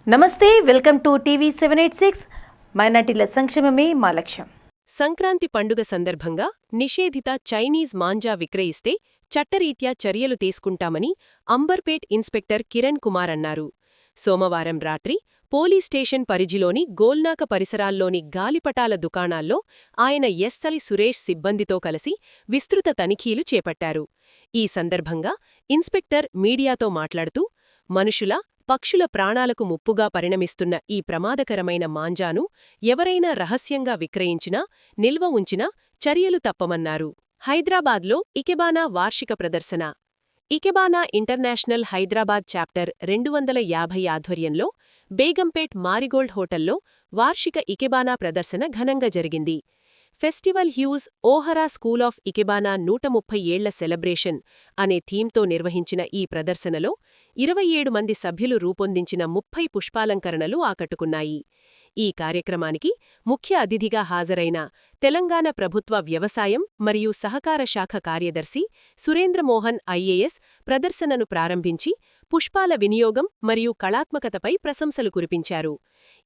నమస్తే, welcome to TV 786. మైనార్టీల సంక్షేమమే మా లక్ష్యం. సంక్రాంతి పండుగ సందర్భంగా నిషేధిత చైనీస్ మాంజా విక్రయిస్తే చట్టరీత్యా చర్యలు తీసుకుంటామని అంబర్పేట్ ఇన్స్పెక్టర్ కిరణ్ కుమార్ అన్నారు. సోమవారం రాత్రి పోలీస్ స్టేషన్ పరిధిలోని గోల్నాక పరిసరాల్లోని గాలిపటాల దుకాణాల్లో ఆయన ఎస్ఐ సురేష్ సిబ్బందితో కలిసి విస్తృత తనిఖీలు చేపట్టారు. ఈ సందర్భంగా ఇన్స్పెక్టర్ మీడియాతో మాట్లాడుతూ, మనుషుల, పక్షుల ప్రాణాలకు ముప్పుగా పరిణమిస్తున్న ఈ ప్రమాదకరమైన మాంజాను ఎవరైనా రహస్యంగా విక్రయించినా, నిల్వ ఉంచినా చర్యలు తప్పమన్నారు. హైదరాబాద్లో ఇకెబానా వార్షిక ప్రదర్శన. ఇకెబానా ఇంటర్నేషనల్ హైదరాబాద్ చాప్టర్ 250 ఆధ్వర్యంలో బేగంపేట్ మారిగోల్డ్ హోటల్లో వార్షిక ఇకెబానా ప్రదర్శన ఘనంగా జరిగింది. ఫెస్టివల్ హ్యూజ్ ఓహరా స్కూల్ ఆఫ్ ఇకెబానా 130 ఏళ్ల సెలబ్రేషన్ అనే థీమ్తో నిర్వహించిన ఈ ప్రదర్శనలో 27 మంది సభ్యులు రూపొందించిన 30 పుష్పాలంకరణలు ఆకట్టుకున్నాయి. ఈ కార్యక్రమానికి ముఖ్య అతిథిగా హాజరైన తెలంగాణ ప్రభుత్వ వ్యవసాయం మరియు సహకార శాఖ కార్యదర్శి సురేంద్రమోహన్ ఐఏఎస్ ప్రదర్శనను ప్రారంభించి పుష్పాల వినియోగం మరియు కళాత్మకతపై ప్రశంసలు కురిపించారు.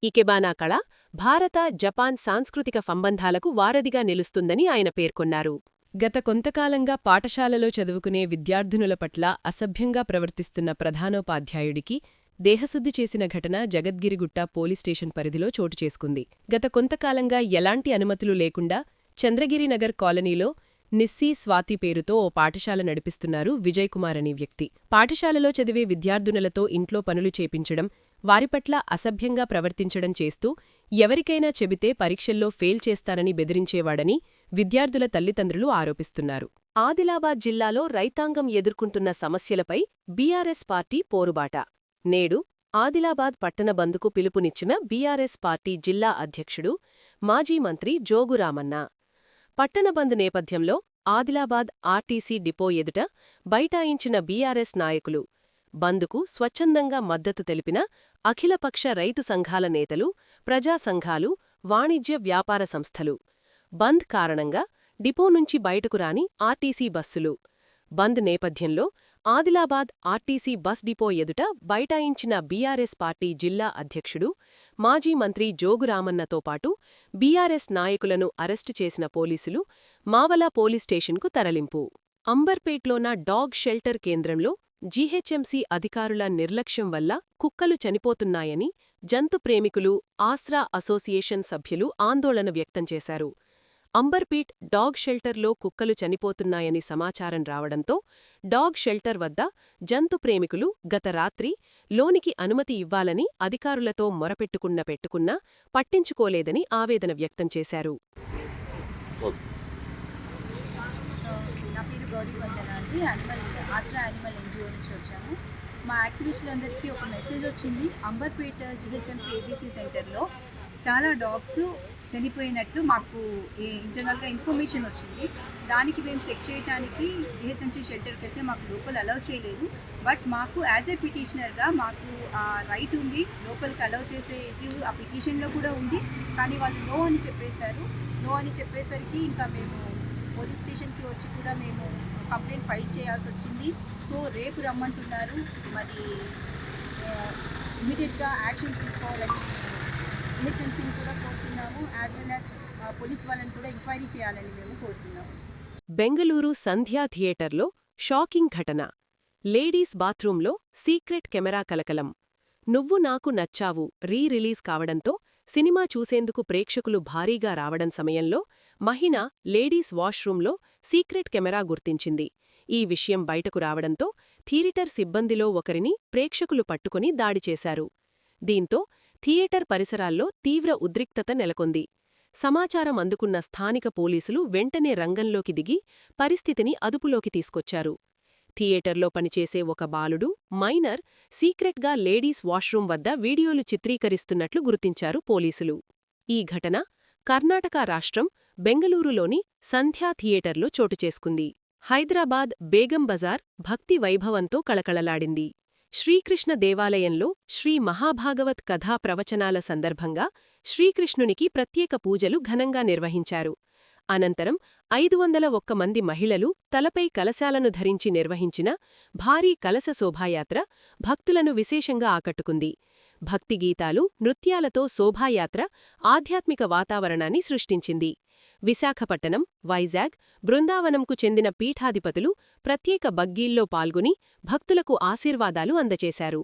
ఇకెబానా కళ భారత, జపాన్ సాంస్కృతిక సంబంధాలకు వారధిగా నిలుస్తుందని ఆయన పేర్కొన్నారు. గత కొంతకాలంగా పాఠశాలలో చదువుకునే విద్యార్థినుల పట్ల అసభ్యంగా ప్రవర్తిస్తున్న ప్రధానోపాధ్యాయుడికి దేహశుద్ధి చేసిన ఘటన జగద్గిరిగుట్ట పోలీస్ స్టేషన్ పరిధిలో చోటు చేసుకుంది. గత కొంతకాలంగా ఎలాంటి అనుమతులు లేకుండా చంద్రగిరినగర్ కాలనీలో నిస్సీ స్వాతి పేరుతో ఓ పాఠశాల నడిపిస్తున్నారు విజయ్ కుమార్ అనే వ్యక్తి. పాఠశాలలో చదివే విద్యార్థినులతో ఇంట్లో పనులు చేపించడం, వారిపట్ల అసభ్యంగా ప్రవర్తించడం చేస్తూ ఎవరికైనా చెబితే పరీక్షల్లో ఫెయిల్ చేస్తానని బెదిరించేవాడని విద్యార్థుల తల్లిదండ్రులు ఆరోపిస్తున్నారు. ఆదిలాబాద్ జిల్లాలో రైతాంగం ఎదుర్కొంటున్న సమస్యలపై బీఆర్ఎస్ పార్టీ పోరుబాట. నేడు ఆదిలాబాద్ పట్టణ బంద్కు పిలుపునిచ్చిన బీఆర్ఎస్ పార్టీ జిల్లా అధ్యక్షుడు, మాజీ మంత్రి జోగురామన్న. పట్టణ బంద్ నేపథ్యంలో ఆదిలాబాద్ ఆర్టీసీ డిపో ఎదుట బైఠాయించిన బీఆర్ఎస్ నాయకులు, బంద్కు స్వచ్ఛందంగా మద్దతు తెలిపిన అఖిలపక్ష రైతు సంఘాల నేతలు, ప్రజా సంఘాలు, వాణిజ్య వ్యాపార సంస్థలు. బంద్ కారణంగా డిపో నుంచి బయటకు రాని ఆర్టీసీ బస్సులు. బంద్ నేపథ్యంలో ఆదిలాబాద్ ఆర్టీసీ బస్ డిపో ఎదుట బైఠాయించిన బీఆర్ఎస్ పార్టీ జిల్లా అధ్యక్షుడు, మాజీ మంత్రి జోగురామన్నతో పాటు బీఆర్ఎస్ నాయకులను అరెస్టు చేసిన పోలీసులు మావల పోలీస్ స్టేషన్కు తరలింపు. అంబర్పేట్లోన డాగ్ షెల్టర్ కేంద్రంలో జీహెచ్ఎంసీ అధికారుల నిర్లక్ష్యం వల్ల కుక్కలు చనిపోతున్నాయని జంతు ప్రేమికులు, ఆస్రా అసోసియేషన్ సభ్యులు ఆందోళన వ్యక్తం చేశారు. అంబర్పేట్ డాగ్ షెల్టర్లో కుక్కలు చనిపోతున్నాయని సమాచారం రావడంతో డాగ్ షెల్టర్ వద్ద జంతు ప్రేమికులు గత రాత్రి లోనికి అనుమతి ఇవ్వాలని అధికారులతో మొరపెట్టుకున్నా పట్టించుకోలేదని ఆవేదన వ్యక్తం చేశారు. నా పేరు గౌరీ వందన అండి. ఆస్రా యానిమల్ ఎన్జిఓ నుంచి వచ్చాము. మా యాక్టివిస్టులందరికీ ఒక మెసేజ్ వచ్చింది. అంబర్పేట జిహెచ్ఎంసీ ఏబీసీ సెంటర్లో చాలా డాగ్స్ చనిపోయినట్లు మాకు ఇంటర్నల్గా ఇన్ఫర్మేషన్ వచ్చింది. దానికి మేము చెక్ చేయడానికి జిహెచ్ఎంసీ షెల్టర్కి వెళ్తే మాకు లోపల అలౌ చేయలేదు. బట్ మాకు యాజ్ ఏ పిటిషనర్గా మాకు ఆ రైట్ ఉంది, లోపలికి అలౌ చేసేది ఆ పిటిషన్లో కూడా ఉంది. కానీ వాళ్ళు నో అని చెప్పేశారు. నో అని చెప్పేసరికి ఇంకా మేము పోలీస్ స్టేషన్కి వచ్చి కూడా మేము కంప్లైంట్ ఫైల్ చేయాల్సి వచ్చింది. సో రేపు రమ్మంటున్నారు. మరి ఇమీడియట్గా యాక్షన్ తీసుకోవాలని జిహెచ్ఎంసీని కూడా కోరుతున్నాము. యాజ్ వెల్ యాజ్ పోలీస్ వాళ్ళని కూడా ఎంక్వైరీ చేయాలని మేము కోరుతున్నాము. బెంగళూరు సంధ్యా థియేటర్లో షాకింగ్ ఘటన. లేడీస్ బాత్రూంలో సీక్రెట్ కెమెరా కలకలం. నువ్వు నాకు నచ్చావు రిలీజ్ కావడంతో సినిమా చూసేందుకు ప్రేక్షకులు భారీగా రావడం సమయంలో మహిళ లేడీస్ వాష్రూంలో సీక్రెట్ కెమెరా గుర్తించింది. ఈ విషయం బయటకు రావడంతో థియేటర్ సిబ్బందిలో ఒకరిని ప్రేక్షకులు పట్టుకుని దాడి చేశారు. దీంతో థియేటర్ పరిసరాల్లో తీవ్ర ఉద్రిక్తత నెలకొంది. సమాచారం అందుకున్న స్థానిక పోలీసులు వెంటనే రంగంలోకి దిగి పరిస్థితిని అదుపులోకి తీసుకొచ్చారు. థియేటర్లో పనిచేసే ఒక బాలుడు, మైనర్, సీక్రెట్గా లేడీస్ వాష్రూం వద్ద వీడియోలు చిత్రీకరిస్తున్నట్లు గుర్తించారు పోలీసులు. ఈ ఘటన కర్ణాటక రాష్ట్రం బెంగళూరులోని సంధ్యా థియేటర్లో చోటుచేసుకుంది. హైదరాబాద్ బేగం బజార్ భక్తి వైభవంతో కళకళలాడింది. శ్రీకృష్ణ దేవాలయంలో శ్రీ మహాభాగవత్ కథా ప్రవచనాల సందర్భంగా శ్రీకృష్ణునికి ప్రత్యేక పూజలు ఘనంగా నిర్వహించారు. అనంతరం 501 మంది మహిళలు తలపై కలశాలను ధరించి నిర్వహించిన భారీ కలశ శోభాయాత్ర భక్తులను విశేషంగా ఆకట్టుకుంది. భక్తి గీతాలు, నృత్యాలతో శోభాయాత్ర ఆధ్యాత్మిక వాతావరణాన్ని సృష్టించింది. విశాఖపట్టణం, వైజాగ్, బృందావనంకు చెందిన పీఠాధిపతులు ప్రత్యేక బగ్గీల్లో పాల్గొని భక్తులకు ఆశీర్వాదాలు అందచేశారు.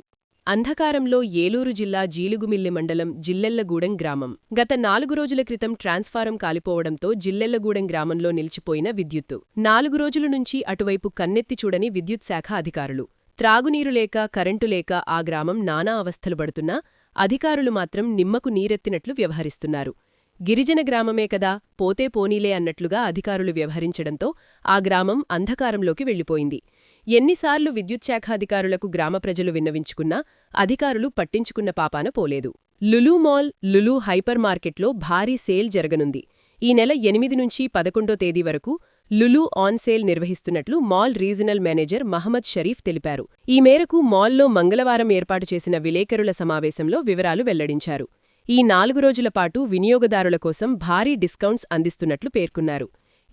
అంధకారంలో ఏలూరు జిల్లా జీలుగుమిల్లి మండలం జిల్లెళ్లగూడెం గ్రామం. గత 4 రోజుల క్రితం ట్రాన్స్ఫారం కాలిపోవడంతో జిల్లెళ్లగూడెం గ్రామంలో నిలిచిపోయిన విద్యుత్తు 4 రోజుల నుంచి అటువైపు కన్నెత్తి చూడని విద్యుత్ శాఖ అధికారులు. త్రాగునీరు లేక, కరెంటు లేక ఆ గ్రామం నానా అవస్థలు పడుతున్నా అధికారులు మాత్రం నిమ్మకు నీరెత్తినట్లు వ్యవహరిస్తున్నారు. గిరిజన గ్రామమే కదా, పోతే పోనీలే అన్నట్లుగా అధికారులు వ్యవహరించడంతో ఆ గ్రామం అంధకారంలోకి వెళ్లిపోయింది. ఎన్నిసార్లు విద్యుత్శాఖాధికారులకు గ్రామ ప్రజలు విన్నవించుకున్నా అధికారులు పట్టించుకున్న పాపాన పోలేదు. లులు మాల్, లులు హైపర్ మార్కెట్లో భారీ సేల్ జరగనుంది. ఈ నెల 8 నుంచి 11 తేదీ వరకు లులు ఆన్ సేల్ నిర్వహిస్తున్నట్లు mall regional manager Mohammed Sharif తెలిపారు. ఈ మేరకు మాల్లో మంగళవారం ఏర్పాటు చేసిన విలేకరుల సమావేశంలో వివరాలు వెల్లడించారు. ఈ 4 రోజుల పాటు వినియోగదారుల కోసం భారీ డిస్కౌంట్స్ అందిస్తున్నట్లు పేర్కొన్నారు.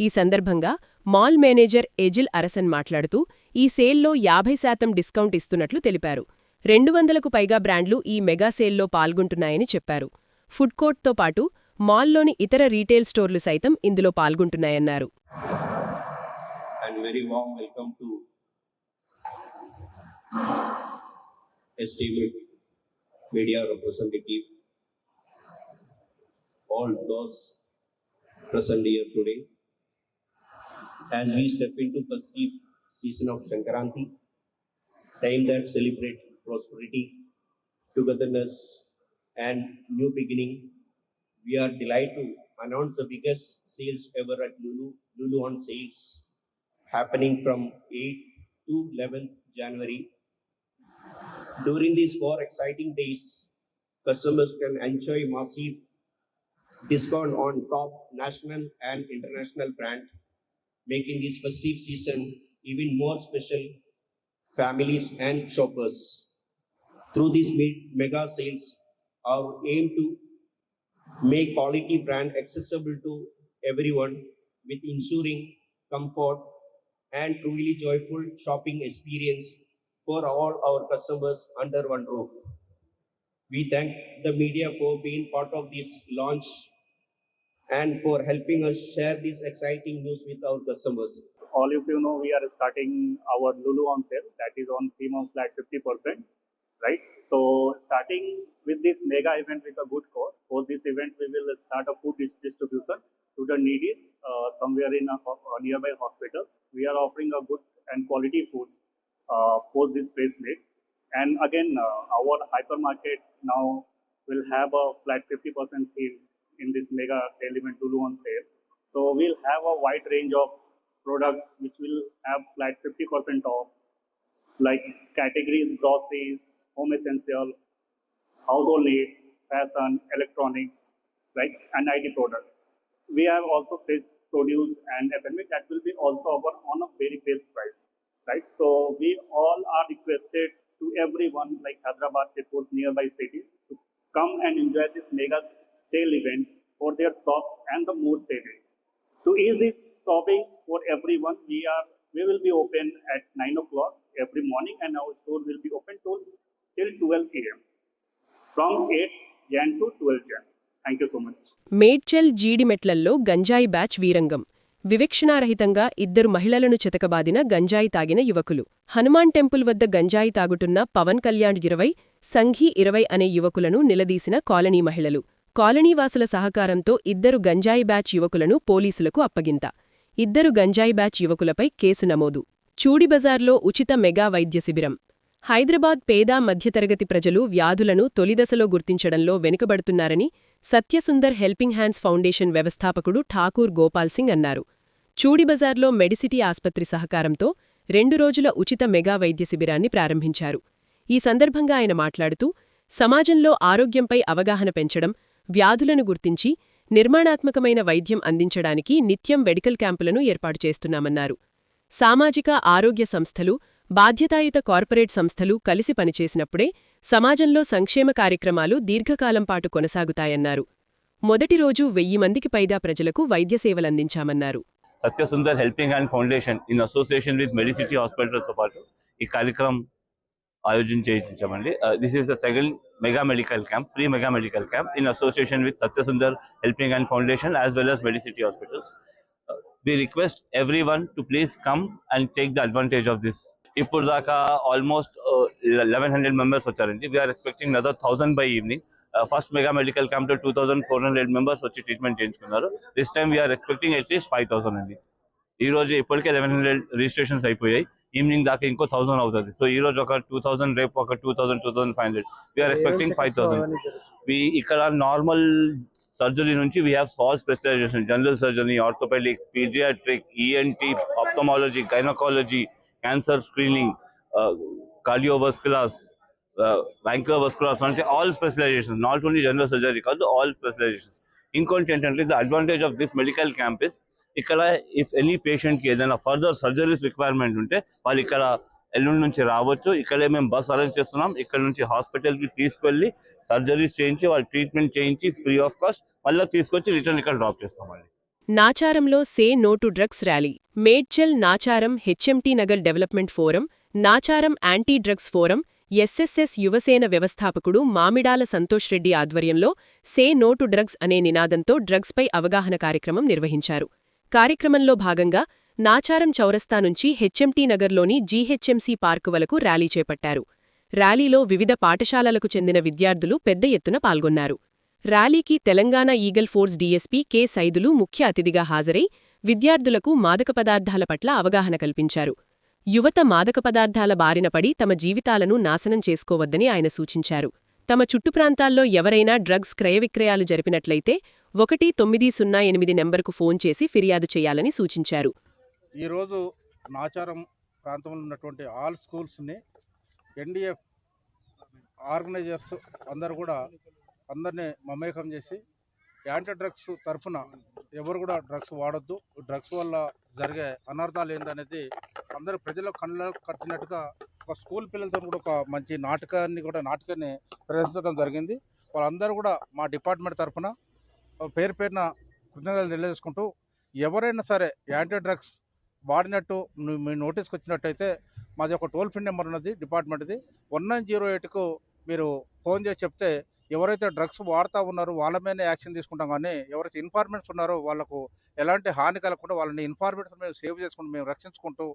ఈ సందర్భంగా మాల్ మేనేజర్ ఎజిల్ అరసన్ మాట్లాడుతూ ఈ సేల్లో 50% డిస్కౌంట్ ఇస్తున్నట్లు తెలిపారు. 200కు పైగా బ్రాండ్లు ఈ మెగా సేల్లో పాల్గొంటున్నాయని చెప్పారు. ఫుడ్ కోర్ట్తో పాటు మాల్లోని ఇతర రీటైల్ స్టోర్లు సైతం ఇందులో పాల్గొంటున్నాయన్నారు. And very warm welcome to esteemed media representative, all those present here today. As we step into festive season of Sankaranti, time that celebrate prosperity, togetherness, and new beginning, we are delighted to announce the biggest sales ever at Lulu on sales, happening from 8 to 11th January. During these 4 exciting days, customers can enjoy massive discount on top national and international brand, making this festive season even more special families and shoppers. Through these mega sales, our aim to make quality brand accessible to everyone with ensuring comfort and truly joyful shopping experience for all our customers under one roof. We thank the media for being part of this launch and for helping us share this exciting news with our customers. All of you know we are starting our Lulu on sale, that is on premium flat 50%, right? So starting with this mega event with a good cause. For this event we will start a food distribution to the needy somewhere in nearby hospitals. We are offering a good and quality foods post this press meet. And again our hypermarket now will have a flat 50% theme in this mega sale event Lulu on sale. So we'll have a wide range of products which will have flat 50% off, like categories, groceries, home essential, household needs, fashion, electronics, right, and IT products. We have also fresh produce and F&B that will be also offered on a very best price, right? So we all are requested to everyone like Hyderabad, Tipur, nearby cities to come and enjoy this mega sale event for their shops and the more savings. To ease these shoppings for everyone, we will be open at 9 o'clock every morning and our store will be open till 12 a.m. from 8 Jan to 12 Jan. Thank you so much. Medchal జీడిమెట్లల్లో గంజాయి batch వీరంగం. వివక్షణారహితంగా 2 మహిళలను చెతకబాదిన గంజాయి తాగిన యువకులు. Hanuman temple వద్ద గంజాయి తాగుతున్న పవన్ కళ్యాణ్ 20, సంఘీ 20 అనే యువకులను నిలదీసిన కాలనీ మహిళలు. కాలనీవాసుల సహకారంతో 2 గంజాయి బ్యాచ్ యువకులను పోలీసులకు అప్పగింత. 2 గంజాయి బ్యాచ్ యువకులపై కేసు నమోదు. చూడిబజార్లో ఉచిత మెగా వైద్య శిబిరం. హైదరాబాద్ పేద మధ్యతరగతి ప్రజలు వ్యాధులను తొలిదశలో గుర్తించడంలో వెనుకబడుతున్నారని సత్యసుందర్ హెల్పింగ్ హ్యాండ్స్ ఫౌండేషన్ వ్యవస్థాపకుడు ఠాకూర్ గోపాల్ సింగ్ అన్నారు. చూడిబజార్లో మెడిసిటీ ఆస్పత్రి సహకారంతో 2 రోజుల ఉచిత మెగా వైద్య శిబిరాన్ని ప్రారంభించారు. ఈ సందర్భంగా ఆయన మాట్లాడుతూ సమాజంలో ఆరోగ్యంపై అవగాహన పెంచడం, వ్యాధులను గుర్తించి నిర్మాణాత్మకమైన వైద్యం అందించడానికి నిత్యం మెడికల్ క్యాంపులను ఏర్పాటు చేస్తున్నామన్నారు. సామాజిక ఆరోగ్య సంస్థలు, బాధ్యతాయుత కార్పొరేట్ సంస్థలు కలిసి పనిచేసినప్పుడే సమాజంలో సంక్షేమ కార్యక్రమాలు దీర్ఘకాలం పాటు కొనసాగుతాయన్నారు. మొదటి రోజు 1000 మందికి పైగా ప్రజలకు వైద్య సేవలందించామన్నారు. Satyasundar helping hand foundation in association with Medicity హాస్పిటల్తో పాటు ఈ కార్యక్రమం ఆయోజించామండి. This is the second mega medical camp, free mega medical camp in association with Satyasundar helping hand foundation as well as Medicity hospitals. We request everyone to please come and take the advantage of this. ఇప్పుడు దాకా almost 1100 members వచ్చారండి. We're expecting another 1000 by evening. First mega medical camp లో 2400 members వచ్చి treatment చేయించుకున్నారు. This time we're expecting at least 5000 అండి. ఈ రోజు ఇప్పటికే 1100 రిజిస్ట్రేషన్స్ అయిపోయాయి. ఈవినింగ్ దాకా ఇంకో 1000 అవుతుంది. సో ఈ రోజు ఒక 2000, రేపు ఒక 2000, 2500. We're expecting 5000. ఇక్కడ నార్మల్ సర్జరీ నుంచి we have all specialisation, general surgery, orthopaedic, paediatric, ENT, ophthalmology, gynaecology, cancer screening, cardiovasculars, వైంక్లోవాస్కులర్స్, అంటే all specialisation, not only general surgery కాదు, ఆల్ స్పెషలైజేషన్స్. ఇంకోటి ఏంటంటే the advantage of this medical camp is ఇక్కడ if any పేషెంట్కి ఏదైనా further surgeries requirement ఉంటే వాళ్ళు ఇక్కడ ఎల్లుండి నుంచి రావచ్చు. ఇక్కడే మేము బస్ అరేంజ్ చేస్తున్నాం. ఇక్కడ నుంచి హాస్పిటల్కి తీసుకెళ్ళి సర్జరీస్ చేయించి వాళ్ళు ట్రీట్మెంట్ చేయించి ఫ్రీ ఆఫ్ కాస్ట్ మళ్ళీ తీసుకొచ్చి రిటర్న్ ఇక్కడ డ్రాప్ చేస్తామండి. నాచారంలో say no to drugs rally. Medchal Nacharam HMT Nagar development forum, Nacharam anti drugs forum, SSS Yuvasena వ్యవస్థాపకుడు మామిడాల సంతోష్ రెడ్డి ఆధ్వర్యంలో సే నో టు డ్రగ్స్ అనే నినాదంతో డ్రగ్స్పై అవగాహన కార్యక్రమం నిర్వహించారు. కార్యక్రమంలో భాగంగా నాచారం చౌరస్తా నుంచి హెచ్ఎంటీ నగర్లోని జీహెచ్ఎంసీ పార్కు వరకు ర్యాలీ చేపట్టారు. ర్యాలీలో వివిధ పాఠశాలలకు చెందిన విద్యార్థులు పెద్ద ఎత్తున పాల్గొన్నారు. ర్యాలీకి Telangana eagle force DSP K Saidulu ముఖ్య అతిథిగా హాజరై విద్యార్థులకు మాదక పదార్థాల పట్ల అవగాహన కల్పించారు. యువత మాదక పదార్థాల బారిన పడి తమ జీవితాలను నాశనం చేసుకోవద్దని ఆయన సూచించారు. తమ చుట్టుప్రాంతాల్లో ఎవరైనా డ్రగ్స్ క్రయవిక్రయాలు జరిపినట్లయితే 1908 నెంబరుకు ఫోన్ చేసి ఫిర్యాదు చేయాలని సూచించారు. ఈరోజు నాచారం ప్రాంతంలో ఉన్నటువంటి ఆల్ స్కూల్స్ని ఎన్డీఎఫ్ ఆర్గనైజర్స్ అందరూ కూడా అందరినీ మమేకం చేసి యాంటీ డ్రగ్స్ తరఫున ఎవరు కూడా డ్రగ్స్ వాడొద్దు, డ్రగ్స్ వల్ల జరిగే అనర్థాలు ఏందనేది అందరూ ప్రజలకు కళ్ళ కట్టినట్టుగా ఒక స్కూల్ పిల్లలతో కూడా ఒక మంచి నాటకాన్ని ప్రదర్శించడం జరిగింది. వాళ్ళందరూ కూడా మా డిపార్ట్మెంట్ తరఫున పేరు పేరున కృతజ్ఞతలు తెలియజేసుకుంటూ ఎవరైనా సరే యాంటీ డ్రగ్స్ వాడినట్టు మీ నోటీస్కి వచ్చినట్టయితే మాది ఒక టోల్ ఫ్రీ నెంబర్ ఉన్నది డిపార్ట్మెంట్ది, 1908కు మీరు ఫోన్ చేసి చెప్తే ఎవరైతే డ్రగ్స్ వాడుతూ ఉన్నారో వాళ్ళ మీదనే యాక్షన్ తీసుకుంటాం. కానీ ఎవరైతే ఇన్ఫార్మేట్స్ ఉన్నారో వాళ్ళకు ఎలాంటి హాని కలగకుండా వాళ్ళని ఇన్ఫార్మేట్స్ మేము సేవ్ చేసుకుంటూ మేము రక్షించుకుంటూ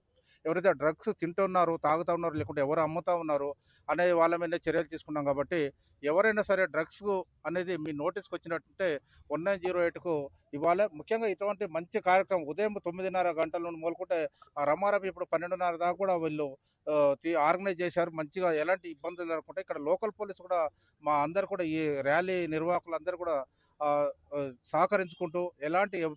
ఎవరైతే డ్రగ్స్ తింటున్నారో తాగుతూ ఉన్నారో లేకుంటే ఎవరు అమ్ముతూ ఉన్నారో అనే వాళ్ళ మీద చర్యలు తీసుకున్నాం. కాబట్టి ఎవరైనా సరే డ్రగ్స్ అనేది మీ నోటీస్కి వచ్చినట్టుంటే 1908కు ఇవ్వాలి. ముఖ్యంగా ఇటువంటి మంచి కార్యక్రమం ఉదయం 9:30 గంటల నుండి మొదలుకుంటే రమారమి ఇప్పుడు 12:30 దాకా కూడా వీళ్ళు ఆర్గనైజ్ చేశారు. మంచిగా ఎలాంటి ఇబ్బందులు లేకుండా ఇక్కడ లోకల్ పోలీసు కూడా మా అందరు కూడా ఈ ర్యాలీ నిర్వాహకులందరూ కూడా సహకరించుకుంటూ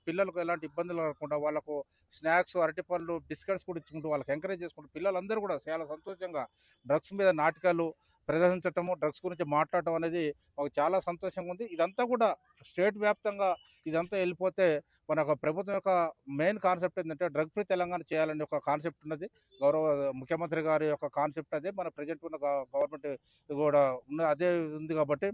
పిల్లలకు ఎలాంటి ఇబ్బందులు రాకుండా వాళ్ళకు స్నాక్స్, అరటిపళ్ళు, బిస్కెట్స్ కూడా ఇచ్చుకుంటూ వాళ్ళకి ఎంకరేజ్ చేసుకుంటూ పిల్లలందరూ కూడా చాలా సంతోషంగా డ్రగ్స్ మీద నాటకాలు ప్రదర్శించటము, డ్రగ్స్ గురించి మాట్లాడటం అనేది మాకు చాలా సంతోషంగా ఉంది. ఇదంతా కూడా స్టేట్ వ్యాప్తంగా ఇదంతా వెళ్ళిపోతే మన ప్రభుత్వం యొక్క మెయిన్ కాన్సెప్ట్ ఏంటంటే డ్రగ్ ఫ్రీ తెలంగాణ చేయాలనే ఒక కాన్సెప్ట్ ఉన్నది. గౌరవ ముఖ్యమంత్రి గారి యొక్క కాన్సెప్ట్ అదే, మన ప్రజెంట్ ఉన్న గవర్నమెంట్ కూడా అదే ఉంది. కాబట్టి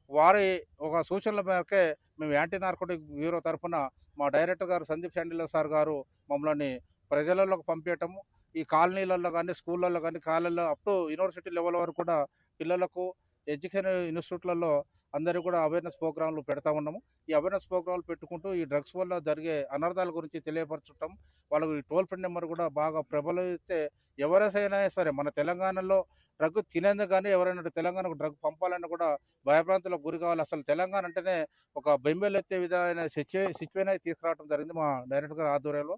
వారి ఒక సూచనల మేరకే మేము యాంటీ నార్కోటిక్ బ్యూరో తరఫున మా డైరెక్టర్ గారు సందీప్ శాండిల సార్ గారు మమ్మల్ని ప్రజలలోకి పంపించటము, ఈ కాలనీలలో కానీ స్కూళ్ళల్లో కానీ కాలేజీలో అప్ టు యూనివర్సిటీ లెవెల్ వరకు కూడా పిల్లలకు ఎడ్యుకేషన్ ఇన్స్టిట్యూట్లలో అందరికీ కూడా అవేర్నెస్ ప్రోగ్రాంలు పెడతా ఉన్నాము. ఈ అవేర్నెస్ ప్రోగ్రాంలు పెట్టుకుంటూ ఈ డ్రగ్స్ వల్ల జరిగే అనర్థాల గురించి తెలియపరచటం, వాళ్ళకు ఈ టోల్ ఫ్రీ నెంబర్ కూడా బాగా ప్రబలిస్తే ఎవరైనా సరే మన తెలంగాణలో డ్రగ్ తినేందుకు కానీ ఎవరైనా తెలంగాణకు డ్రగ్ పంపాలని కూడా భయభ్రాంతులకు గురి కావాలి. అసలు తెలంగాణ అంటేనే ఒక బెంబేలెత్తే విధమైన సిచ్యువేషన్ తీసుకురావడం జరిగింది మా డైరెక్టర్ గారి ఆధ్వర్యంలో.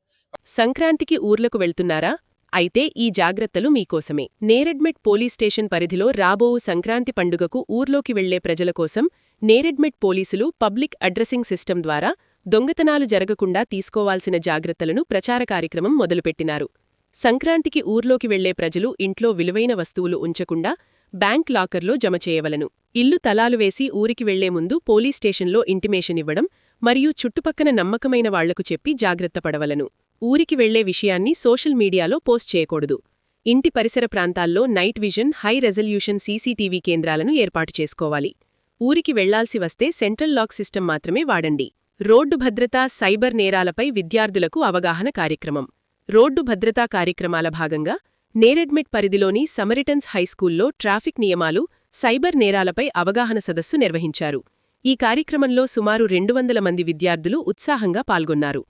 సంక్రాంతికి ఊర్లకు వెళ్తున్నారా? అయితే ఈ జాగ్రత్తలు మీకోసమే. నేరెడ్మెట్ పోలీస్ స్టేషన్ పరిధిలో రాబోవు సంక్రాంతి పండుగకు ఊర్లోకి వెళ్లే ప్రజల కోసం నేరెడ్మెట్ పోలీసులు పబ్లిక్ అడ్రసింగ్ సిస్టమ్ ద్వారా దొంగతనాలు జరగకుండా తీసుకోవాల్సిన జాగ్రత్తలను ప్రచార కార్యక్రమం మొదలుపెట్టినారు. సంక్రాంతికి ఊర్లోకి వెళ్లే ప్రజలు ఇంట్లో విలువైన వస్తువులు ఉంచకుండా బ్యాంక్ లాకర్లో జమ చేయవలను. ఇల్లు తలాలు వేసి ఊరికి వెళ్లే ముందు పోలీస్ స్టేషన్లో ఇంటిమేషన్ ఇవ్వడం మరియు చుట్టుపక్కన నమ్మకమైన వాళ్లకు చెప్పి జాగ్రత్త పడవలను. ఊరికి వెళ్లే విషయాన్ని సోషల్ మీడియాలో పోస్ట్ చేయకూడదు. ఇంటి పరిసర ప్రాంతాల్లో night vision, high resolution CCTV కేంద్రాలను ఏర్పాటు చేసుకోవాలి. ఊరికి వెళ్లాల్సి వస్తే సెంట్రల్ లాక్ సిస్టమ్ మాత్రమే వాడండి. రోడ్డు భద్రత, సైబర్ నేరాలపై విద్యార్థులకు అవగాహన కార్యక్రమం. రోడ్డు భద్రతా కార్యక్రమాల భాగంగా నేరెడ్మెట్ పరిధిలోని సమరిటన్స్ హైస్కూల్లో ట్రాఫిక్ నియమాలు, సైబర్ నేరాలపై అవగాహన సదస్సు నిర్వహించారు. ఈ కార్యక్రమంలో సుమారు 200 మంది విద్యార్థులు ఉత్సాహంగా పాల్గొన్నారు.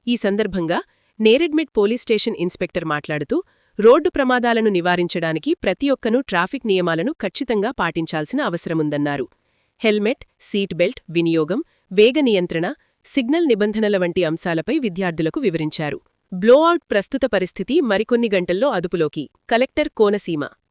ఈ సందర్భంగా నేరెడ్మెట్ పోలీస్ స్టేషన్ ఇన్స్పెక్టర్ మాట్లాడుతూ, రోడ్డు ప్రమాదాలను నివారించడానికి ప్రతి ఒక్కనూ ట్రాఫిక్ నియమాలను ఖచ్చితంగా పాటించాల్సిన అవసరముందన్నారు. హెల్మెట్, సీట్ బెల్ట్ వినియోగం, వేగ నియంత్రణ, సిగ్నల్ నిబంధనల వంటి అంశాలపై విద్యార్థులకు వివరించారు. బ్లోఅవుట్ ప్రస్తుత పరిస్థితి మరికొన్ని గంటల్లో అదుపులోకి. కలెక్టర్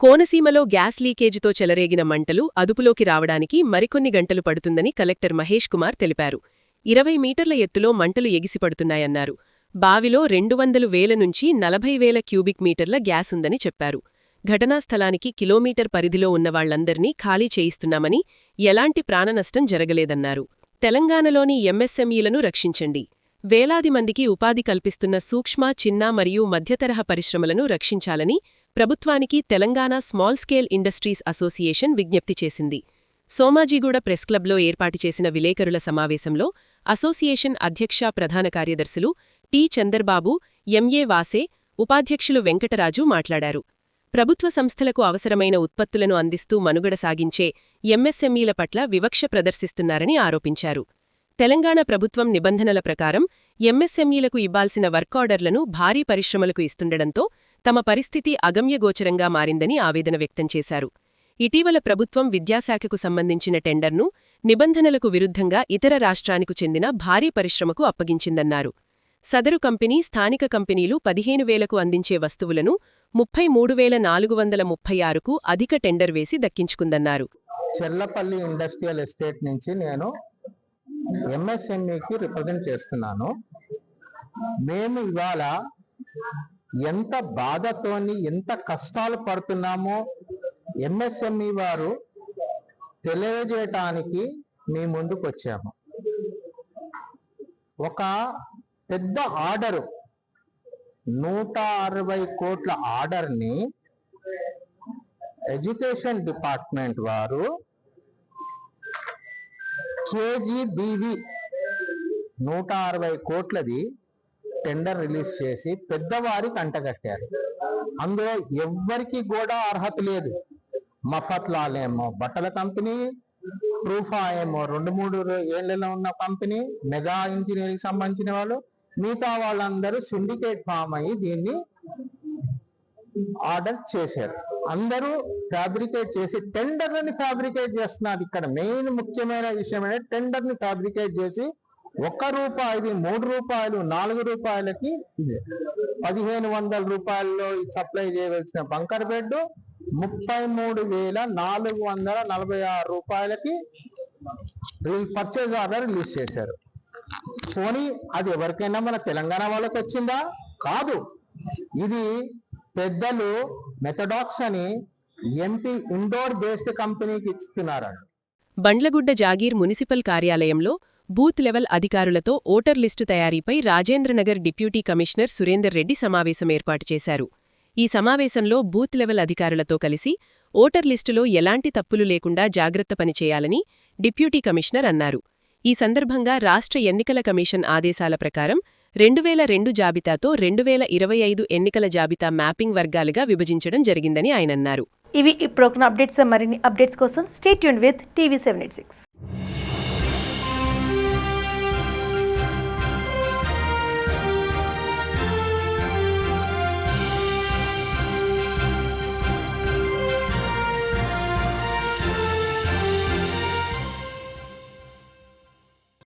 కోనసీమలో గ్యాస్ లీకేజీతో చెలరేగిన మంటలు అదుపులోకి రావడానికి మరికొన్ని గంటలు పడుతుందని కలెక్టర్ మహేష్ కుమార్ తెలిపారు. 20 మీటర్ల ఎత్తులో మంటలు ఎగిసిపడుతున్నాయన్నారు. బావిలో 200,000 నుంచి 40,000 క్యూబిక్ మీటర్ల గ్యాస్ ఉందని చెప్పారు. ఘటనా స్థలానికి కిలోమీటర్ పరిధిలో ఉన్నవాళ్లందర్నీ ఖాళీ చేయిస్తున్నామని, ఎలాంటి ప్రాణనష్టం జరగలేదన్నారు. తెలంగాణలోని ఎంఎస్ఎంఈలను రక్షించండి. వేలాది మందికి ఉపాధి కల్పిస్తున్న సూక్ష్మ, చిన్న మరియు మధ్యతరహా పరిశ్రమలను రక్షించాలని ప్రభుత్వానికి Telangana small scale industries association విజ్ఞప్తి చేసింది. సోమాజిగూడ ప్రెస్ క్లబ్లో ఏర్పాటు చేసిన విలేకరుల సమావేశంలో అసోసియేషన్ అధ్యక్ష ప్రధాన కార్యదర్శులు టి చందర్బాబు, ఎంఏ వాసే, ఉపాధ్యక్షులు వెంకటరాజు మాట్లాడారు. ప్రభుత్వ సంస్థలకు అవసరమైన ఉత్పత్తులను అందిస్తూ మనుగడ సాగించే ఎంఎస్ఎంఈల పట్ల వివక్ష ప్రదర్శిస్తున్నారని ఆరోపించారు. తెలంగాణ ప్రభుత్వం నిబంధనల ప్రకారం ఎంఎస్ఎంఈలకు ఇవ్వాల్సిన వర్కార్డర్లను భారీ పరిశ్రమలకు ఇస్తుండడంతో తమ పరిస్థితి అగమ్యగోచరంగా మారిందని ఆవేదన వ్యక్తం చేశారు. ఇటీవల ప్రభుత్వం విద్యాశాఖకు సంబంధించిన టెండర్ను నిబంధనలకు విరుద్ధంగా ఇతర రాష్ట్రానికి చెందిన భారీ పరిశ్రమకు అప్పగించిందన్నారు. సదరు కంపెనీ స్థానిక కంపెనీలు 15,000కు అందించే వస్తువులను 33,436కు అధిక టెండర్ వేసి దక్కించుకుందన్నారు. చెర్లపల్లి ఇండస్ట్రియల్ ఎస్టేట్ నుంచి నేను ఎంఎస్ఎంఈకి రిప్రజెంట్ చేస్తున్నాను. మేము ఇవాళ ఎంత బాధతోని, ఎంత కష్టాలు పడుతున్నామో ఎంఎస్ఎంఈ వారు తెలియజేయటానికి మీ ముందుకు వచ్చాము. ఒక పెద్ద ఆర్డరు, 160 కోట్ల ఆర్డర్ని ఎడ్యుకేషన్ డిపార్ట్మెంట్ వారు కేజీబీవీ 160 కోట్లది టెండర్ రిలీజ్ చేసి పెద్దవారికి అంటగట్టారు. అందులో ఎవ్వరికి కూడా అర్హత లేదు. మఫత్లాల్ ఏమో బట్టల కంపెనీ, ప్రూఫా ఏమో 2-3 ఏళ్లలో ఉన్న కంపెనీ, మెగా ఇంజనీరింగ్ సంబంధించిన వాళ్ళు, మిగతా వాళ్ళందరూ సిండికేట్ ఫామ్ అయ్యి దీన్ని ఆర్డర్ చేశారు. అందరూ ఫ్యాబ్రికేట్ చేసి టెండర్ని ఫ్యాబ్రికేట్ చేస్తున్నారు. ఇక్కడ మెయిన్ ముఖ్యమైన విషయం ఏంటంటే టెండర్ని ఫ్యాబ్రికేట్ చేసి ₹1, 3 రూపాయలు, 4 రూపాయలకి 1,500 రూపాయల్లో సప్లై చేయవలసిన బంకర్ బెడ్ 33,446 రూపాయలకి పర్చేజ్ ఆర్డర్ రిలీజ్ చేశారు. పోనీ అది ఎవరికైనా మన తెలంగాణ వాళ్ళకి వచ్చిందా? కాదు. ఇది పెద్దలు మెథడాక్స్ అని ఎంపీ ఇండోర్ బేస్డ్ కంపెనీకి ఇస్తున్నారు. బండ్లగుడ్డ జాగీర్ మున్సిపల్ కార్యాలయంలో బూత్ లెవెల్ అధికారులతో ఓటర్ లిస్టు తయారీపై రాజేంద్రనగర్ డిప్యూటీ కమిషనర్ సురేందర్ రెడ్డి సమావేశం ఏర్పాటు చేశారు. ఈ సమావేశంలో బూత్ లెవెల్ అధికారులతో కలిసి ఓటర్ లిస్టులో ఎలాంటి తప్పులు లేకుండా జాగ్రత్త పనిచేయాలని డిప్యూటీ కమిషనర్ అన్నారు. ఈ సందర్భంగా రాష్ట్ర ఎన్నికల కమిషన్ ఆదేశాల ప్రకారం 2002 జాబితాతో 2025 ఎన్నికల జాబితా మ్యాపింగ్ వర్గాలుగా విభజించడం జరిగిందని ఆయనన్నారు. ఇవి ఈ ప్రోగ్రామ్ అప్డేట్స్. మరిన్ని అప్డేట్స్ కోసం స్టే ట్యూన్డ్ విత్ TV 786.